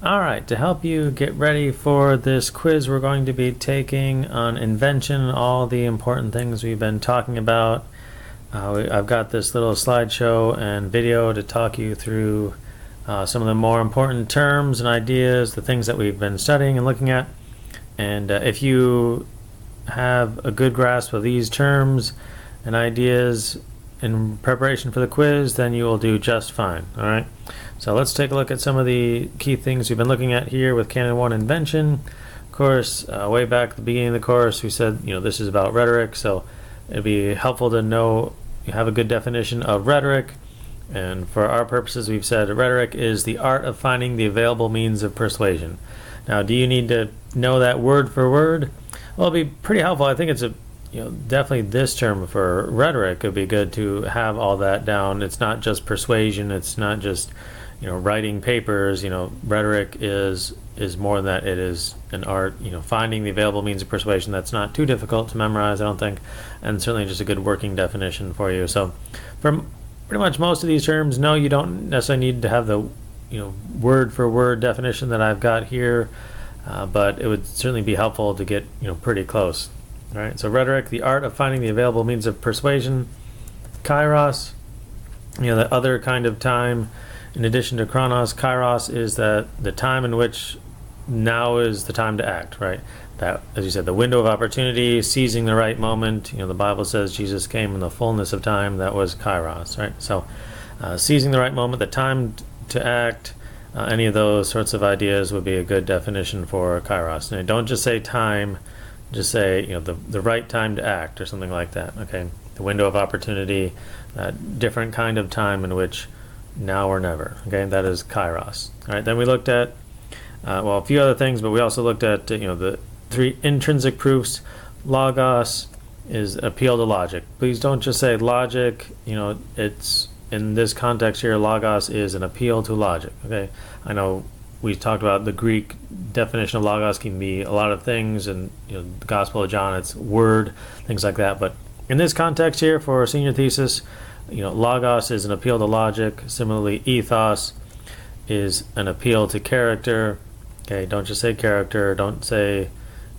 All right, to help you get ready for this quiz, we're going to be taking on invention, all the important things we've been talking about. I've got this little slideshow and video to talk you through some of the more important terms and ideas, the things that we've been studying and looking at. And if you have a good grasp of these terms and ideas in preparation for the quiz, then you will do just fine. All right. So let's take a look at some of the key things we've been looking at here with Canon 1 Invention. Of course, way back at the beginning of the course, we said, this is about rhetoric, so it'd be helpful to know, you have a good definition of rhetoric. And for our purposes, we've said rhetoric is the art of finding the available means of persuasion. Now, do you need to know that word for word? Well, it'd be pretty helpful. I think it's definitely this term for rhetoric would be good to have all that down. It's not just persuasion. It's not just writing papers. Rhetoric is more than that. It is an art, finding the available means of persuasion. That's not too difficult to memorize, I don't think, and certainly just a good working definition for you. So for pretty much most of these terms, no, you don't necessarily need to have the word for word definition that I've got here, but it would certainly be helpful to get pretty close. All right, so rhetoric, the art of finding the available means of persuasion. Kairos, the other kind of time. In addition to chronos, kairos is the time in which now is the time to act, right? That, as you said, the window of opportunity, seizing the right moment. The Bible says Jesus came in the fullness of time. That was kairos, right? So seizing the right moment, the time to act, any of those sorts of ideas would be a good definition for kairos. And don't just say time, just say the right time to act or something like that, okay? The window of opportunity, that different kind of time in which now or never, okay? That is kairos. All right, then we looked at a few other things, but we also looked at the three intrinsic proofs. Logos is appeal to logic. Please don't just say logic. It's in this context here, logos is an appeal to logic, okay? I know we talked about the Greek definition of logos can be a lot of things, and the Gospel of John, it's word, things like that, but in this context here for a senior thesis, logos is an appeal to logic. Similarly, ethos is an appeal to character. Okay, don't just say character. Don't say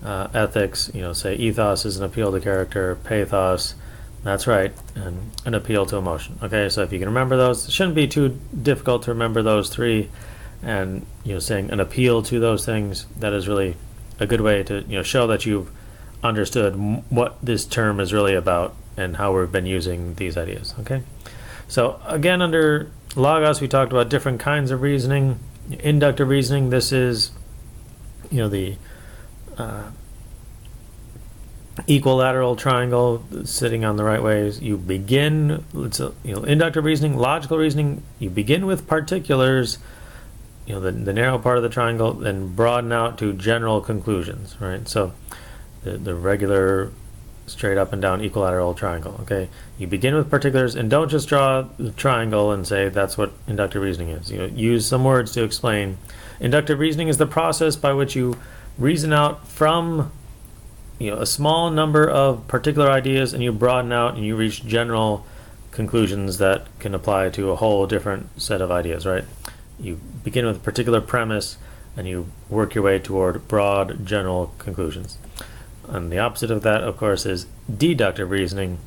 ethics. Say ethos is an appeal to character. Pathos, that's right, and an appeal to emotion. Okay, so if you can remember those, it shouldn't be too difficult to remember those three. And saying an appeal to those things, that is really a good way to show that you've understood what this term is really about and how we've been using these ideas. Okay, so again, under logos, we talked about different kinds of reasoning. Inductive reasoning, this is the equilateral triangle sitting on the right ways. You begin, inductive reasoning, logical reasoning, you begin with particulars, the narrow part of the triangle, then broaden out to general conclusions, right? So the regular straight up and down equilateral triangle, okay? You begin with particulars, and don't just draw the triangle and say that's what inductive reasoning is. Use some words to explain. Inductive reasoning is the process by which you reason out from a small number of particular ideas, and you broaden out and you reach general conclusions that can apply to a whole different set of ideas, right? You begin with a particular premise and you work your way toward broad general conclusions. And the opposite of that, of course, is deductive reasoning.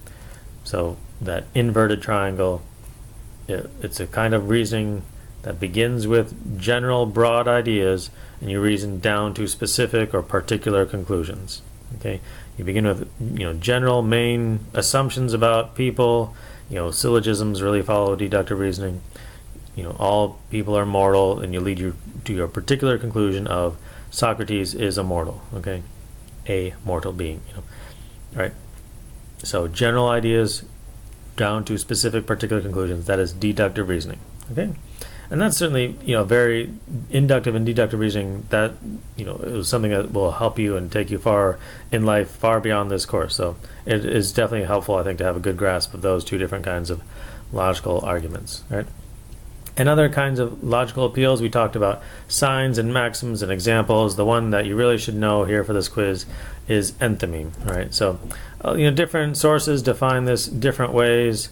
So that inverted triangle, it's a kind of reasoning that begins with general broad ideas and you reason down to specific or particular conclusions. Okay, you begin with general main assumptions about people. Syllogisms really follow deductive reasoning. All people are mortal, and you lead you to your particular conclusion of Socrates is immortal. Okay, a mortal being. Right. So general ideas down to specific particular conclusions. That is deductive reasoning. Okay, and that's certainly very inductive and deductive reasoning. That is something that will help you and take you far in life, far beyond this course. So it is definitely helpful, I think, to have a good grasp of those two different kinds of logical arguments. Right. And other kinds of logical appeals, we talked about signs and maxims and examples. The one that you really should know here for this quiz is Enthymeme, right? So, different sources define this different ways.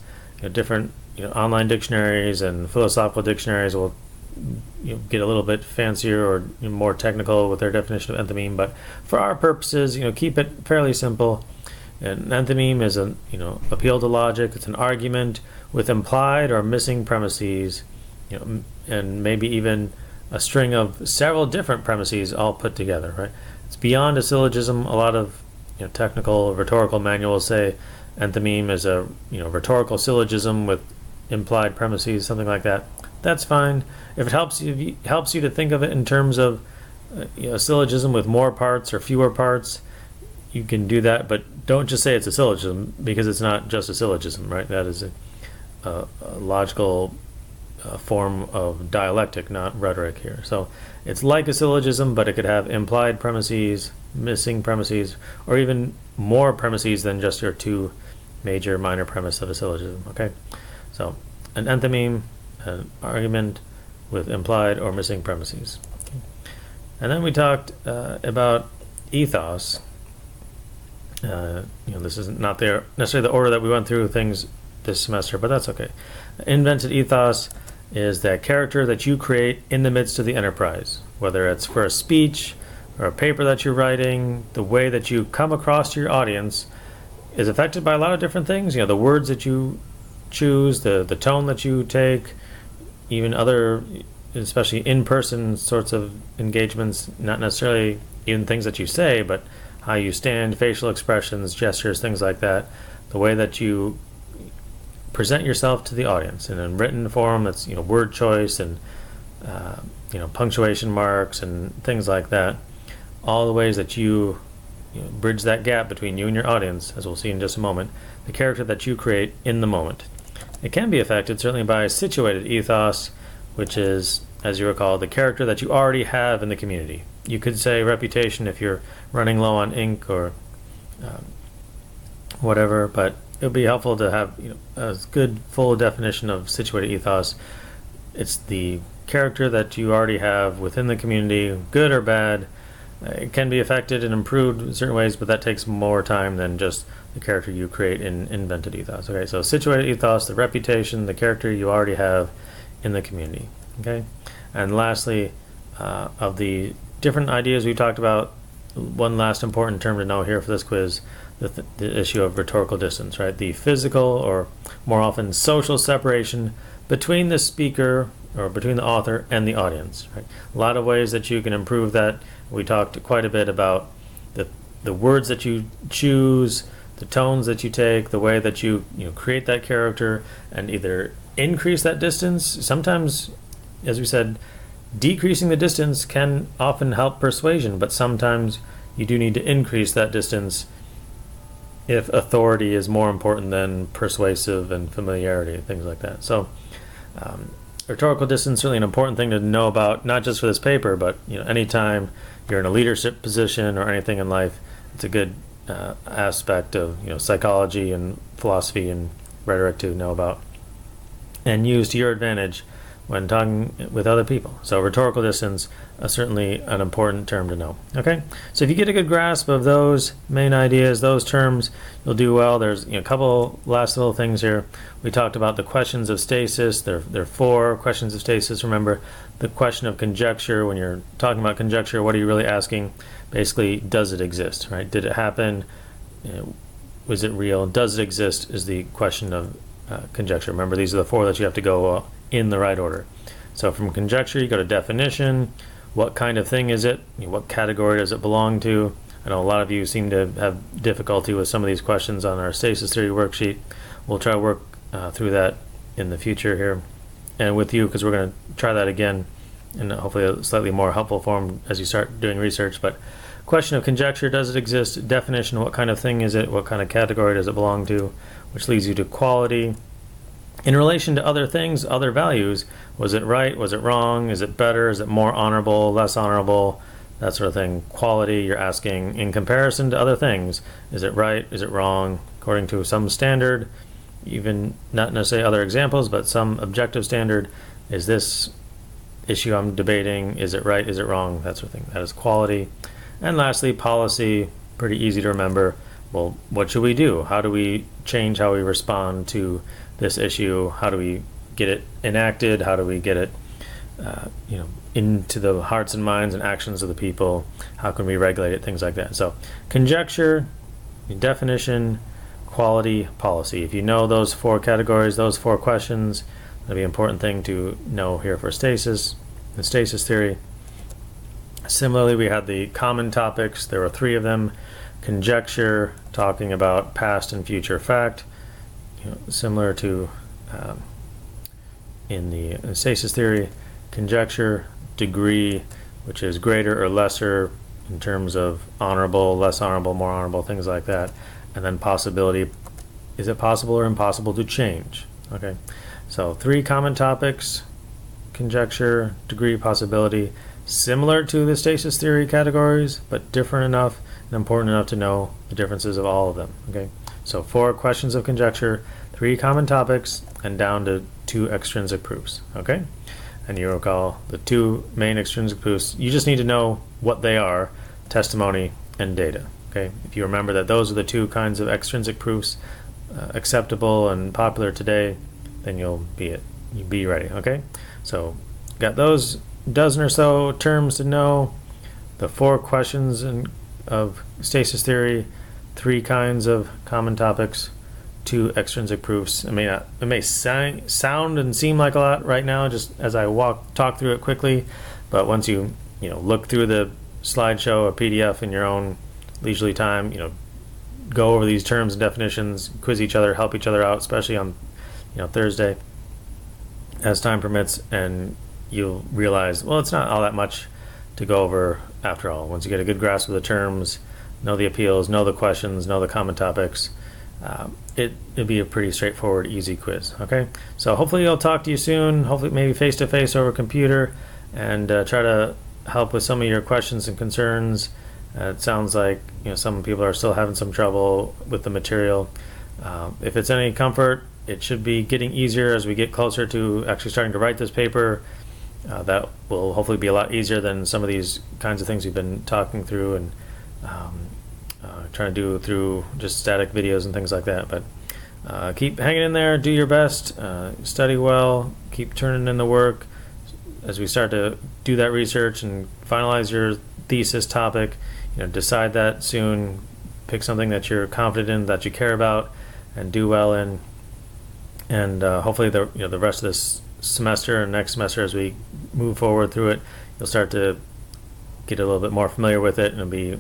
Different online dictionaries and philosophical dictionaries will get a little bit fancier or more technical with their definition of enthymeme. But for our purposes, keep it fairly simple. An enthymeme is an appeal to logic. It's an argument with implied or missing premises, and maybe even a string of several different premises all put together. Right? It's beyond a syllogism. A lot of technical rhetorical manuals say enthymeme is a rhetorical syllogism with implied premises, something like that. That's fine. If it helps you to think of it in terms of a syllogism with more parts or fewer parts, you can do that. But don't just say it's a syllogism, because it's not just a syllogism, right? That is a logical form of dialectic, not rhetoric here. So it's like a syllogism, but it could have implied premises, missing premises, or even more premises than just your two major minor premise of a syllogism. Okay, so an enthymeme, an argument with implied or missing premises. Okay. And then we talked about ethos. This is not necessarily the order that we went through things this semester, but that's okay. Invented ethos is that character that you create in the midst of the enterprise, whether it's for a speech or a paper that you're writing. The way that you come across to your audience is affected by a lot of different things. The words that you choose, the tone that you take, even other, especially in-person sorts of engagements, not necessarily even things that you say, but how you stand, facial expressions, gestures, things like that. The way that you present yourself to the audience in written form, that's word choice and punctuation marks and things like that. All the ways that you bridge that gap between you and your audience, as we'll see in just a moment. The character that you create in the moment. It can be affected certainly by situated ethos, which is, as you recall, the character that you already have in the community. You could say reputation if you're running low on ink or whatever, but it would be helpful to have a good full definition of situated ethos. It's the character that you already have within the community, good or bad. It can be affected and improved in certain ways, but that takes more time than just the character you create in invented ethos. Okay, so situated ethos, the reputation, the character you already have in the community. Okay, and lastly, of the different ideas we talked about, one last important term to know here for this quiz, the issue of rhetorical distance, right? The physical, or more often social, separation between the speaker or between the author and the audience, right? A lot of ways that you can improve that. We talked quite a bit about the words that you choose, the tones that you take, the way that you create that character, and either increase that distance. Sometimes, as we said, decreasing the distance can often help persuasion, but sometimes you do need to increase that distance if authority is more important than persuasive and familiarity, things like that. So rhetorical distance is certainly an important thing to know about, not just for this paper, but anytime you're in a leadership position or anything in life, it's a good aspect of psychology and philosophy and rhetoric to know about and use to your advantage when talking with other people. So rhetorical distance is certainly an important term to know. Okay, so if you get a good grasp of those main ideas, those terms, you'll do well. There's a couple last little things here. We talked about the questions of stasis. There are 4 questions of stasis. Remember, the question of conjecture. When you're talking about conjecture, what are you really asking? Basically, does it exist, right? Did it happen? Was it real? Does it exist is the question of conjecture. Remember, these are the 4 that you have to go in the right order. So from conjecture, you go to definition. What kind of thing is it? What category does it belong to? I know a lot of you seem to have difficulty with some of these questions on our stasis theory worksheet. We'll try to work through that in the future here and with you, because we're going to try that again in hopefully a slightly more helpful form as you start doing research. But question of conjecture, does it exist? Definition, what kind of thing is it? What kind of category does it belong to? Which leads you to quality. In relation to other things, other values, was it right? Was it wrong? Is it better? Is it more honorable? Less honorable? That sort of thing. Quality, you're asking in comparison to other things. Is it right? Is it wrong? According to some standard, even not necessarily other examples, but some objective standard. Is this issue I'm debating, is it right? Is it wrong? That sort of thing. That is quality. And lastly, policy, pretty easy to remember. Well, what should we do? How do we change how we respond to this issue? How do we get it enacted? How do we get it into the hearts and minds and actions of the people. How can we regulate it? Things like that. So conjecture, definition, quality, policy. If you know those 4 categories, those 4 questions, that'll be an important thing to know here for stasis and stasis theory. Similarly, we had the common topics. There were 3 of them. Conjecture, talking about past and future fact, similar to in the stasis theory. Conjecture, degree, which is greater or lesser in terms of honorable, less honorable, more honorable, things like that. And then possibility, is it possible or impossible to change? Okay, so 3 common topics: conjecture, degree, possibility, similar to the stasis theory categories, but different enough and important enough to know the differences of all of them. Okay, so 4 questions of conjecture, 3 common topics, and down to 2 extrinsic proofs. Okay, and you recall the 2 main extrinsic proofs. You just need to know what they are: testimony and data. Okay, if you remember that those are the 2 kinds of extrinsic proofs acceptable and popular today, then you'll be ready. Okay, so got those dozen or so terms to know, the 4 questions of stasis theory, 3 kinds of common topics, 2 extrinsic proofs. It may sound and seem like a lot right now, just as I talk through it quickly, but once you look through the slideshow or PDF in your own leisurely time, go over these terms and definitions, quiz each other, help each other out, especially on Thursday as time permits, and you'll realize, well, it's not all that much to go over after all. Once you get a good grasp of the terms, know the appeals, know the questions, know the common topics, it'll be a pretty straightforward, easy quiz. Okay, so hopefully I'll talk to you soon, hopefully maybe face-to-face over computer, and try to help with some of your questions and concerns. It sounds like some people are still having some trouble with the material. If it's any comfort, it should be getting easier as we get closer to actually starting to write this paper. That will hopefully be a lot easier than some of these kinds of things we've been talking through and trying to do through just static videos and things like that. But keep hanging in there, do your best, study well, keep turning in the work as we start to do that research and finalize your thesis topic. Decide that soon, pick something that you're confident in, that you care about, and do well in. And hopefully the rest of this semester and next semester, as we move forward through it, you'll start to get a little bit more familiar with it, and it'll be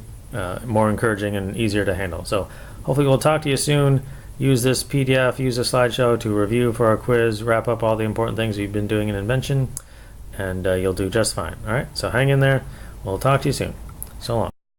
more encouraging and easier to handle. So hopefully we'll talk to you soon. Use this PDF, use the slideshow to review for our quiz, wrap up all the important things we've been doing in Invention, and you'll do just fine. All right, so hang in there. We'll talk to you soon. So long.